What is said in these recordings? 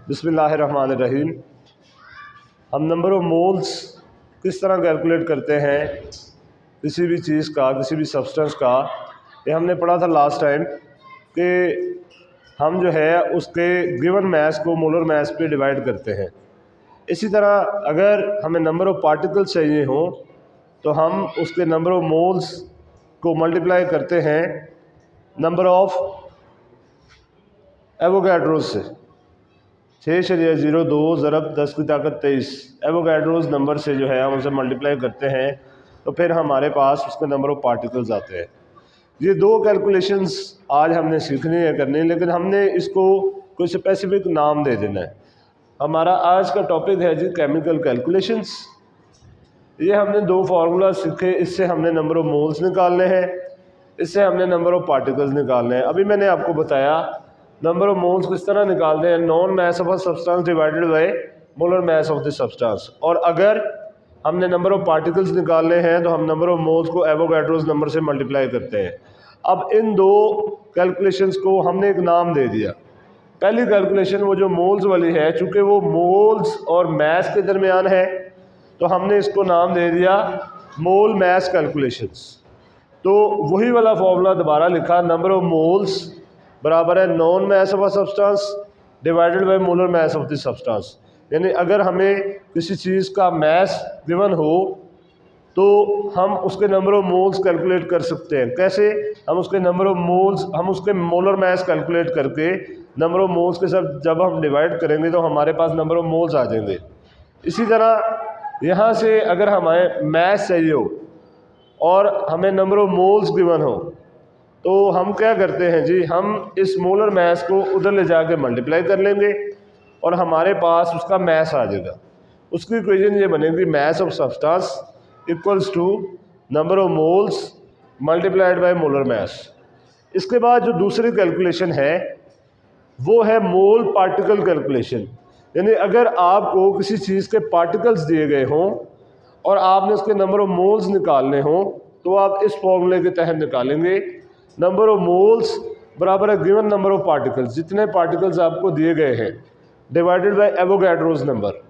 बिस्मिल्लाहिर्रहमानिर्रहीम। हम number of moles किस तरह कैलकुलेट करते हैं किसी भी चीज़ का, किसी भी सब्सटेंस का, ये हमने पढ़ा था लास्ट टाइम कि हम जो है उसके गिवन मास को मोलर मास पे डिवाइड करते हैं। इसी तरह अगर हमें नंबर ऑफ़ पार्टिकल्स चाहिए हो तो हम उसके नंबर ऑफ़ मोल्स को मल्टीप्लाई करते हैं नंबर ऑफ़ एवोगाड्रोज से। 6.02 ज़रब 10 की ताकत 23 एवोगाड्रोज नंबर से जो है हम उसे मल्टीप्लाई करते हैं तो फिर हमारे पास उसके नंबर ऑफ़ पार्टिकल्स आते हैं। ये दो कैलकुलेशंस आज हमने सीखनी है करनी, लेकिन हमने इसको कोई स्पेसिफिक नाम दे देना है। हमारा आज का टॉपिक है जी केमिकल कैलकुलेशंस। ये हमने दो फार्मूला सीखे, इससे हमने नंबर ऑफ़ मोल्स निकालने हैं, इससे हमने नंबर ऑफ़ पार्टिकल्स निकालने हैं। अभी मैंने आपको बताया नंबर ऑफ़ मोल्स किस तरह निकालते हैं, non mass of a substance divided by molar mass of the substance. और अगर हमने नंबर ऑफ़ पार्टिकल्स निकालने हैं तो हम नंबर ऑफ़ मोल्स को एवोगाड्रोस नंबर से मल्टीप्लाई करते हैं। अब इन दो कैलकुलेशंस को हमने एक नाम दे दिया। पहली कैलकुलेशन वो जो मोल्स वाली है, चूँकि वो मोल्स और मास के दरमियान है तो हमने इसको नाम दे दिया मोल मास कैलकुलेशंस। तो वही वाला फॉर्मूला दोबारा लिखा, नंबर ऑफ़ मोल्स बराबर है non mass of a substance divided by molar mass of the substance. यानी अगर हमें किसी चीज़ का मास गिवन हो तो हम उसके नंबर ऑफ़ मोल्स कैलकुलेट कर सकते हैं। कैसे? हम उसके नंबर ऑफ़ मोल्स, हम उसके मोलर मास कैलकुलेट करके नंबर ऑफ़ मोल्स के साथ जब हम डिवाइड करेंगे तो हमारे पास नंबर ऑफ़ मोल्स आ जाएंगे। इसी तरह यहाँ से अगर हमें मास चाहिए हो और हमें नंबर ऑफ़ मोल्स गिवन हो तो हम क्या करते हैं जी, हम इस मोलर मास को उधर ले जाके मल्टीप्लाई कर लेंगे और हमारे पास उसका मास आ जाएगा। उसकी इक्वेशन ये बनेगी mass of substance equals to number of moles multiplied by molar mass. इसके बाद जो दूसरी कैलकुलेशन है वो है मोल पार्टिकल कैलकुलेशन। यानी अगर आपको किसी चीज़ के पार्टिकल्स दिए गए हों और आपने उसके नंबर ऑफ मोल्स निकालने हों तो आप इस फॉर्मूले के तहत निकालेंगे। नंबर ऑफ मोल्स बराबर है गिवन नंबर ऑफ पार्टिकल्स, जितने पार्टिकल्स आपको दिए गए हैं, डिवाइडेड बाय एवोगाड्रोस नंबर।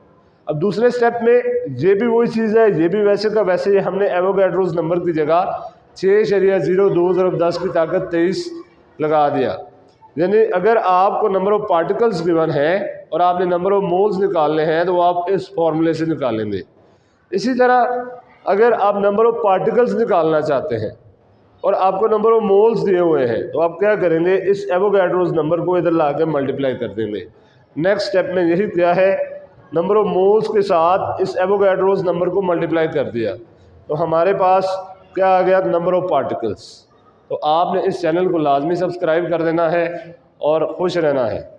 अब दूसरे स्टेप में ये भी वही चीज़ है, ये भी वैसे का वैसे ही हमने एवोगाड्रोस नंबर की जगह 6.02 ज़रब 10 की ताकत 23 लगा दिया। यानी अगर आपको नंबर ऑफ पार्टिकल्स गिवन है और आपने नंबर ऑफ मोल्स निकालने हैं तो आप इस फॉर्मूले से निकालेंगे। इसी तरह अगर आप नंबर ऑफ पार्टिकल्स निकालना चाहते हैं और आपको नंबर ऑफ मोल्स दिए हुए हैं तो आप क्या करेंगे, इस एवोगाड्रोस नंबर को इधर ला के मल्टीप्लाई कर देंगे। नेक्स्ट स्टेप में यही किया है, नंबर ऑफ मोल्स के साथ इस एवोगाड्रोस नंबर को मल्टीप्लाई कर दिया तो हमारे पास क्या आ गया, नंबर ऑफ पार्टिकल्स। तो आपने इस चैनल को लाजमी सब्सक्राइब कर देना है और खुश रहना है।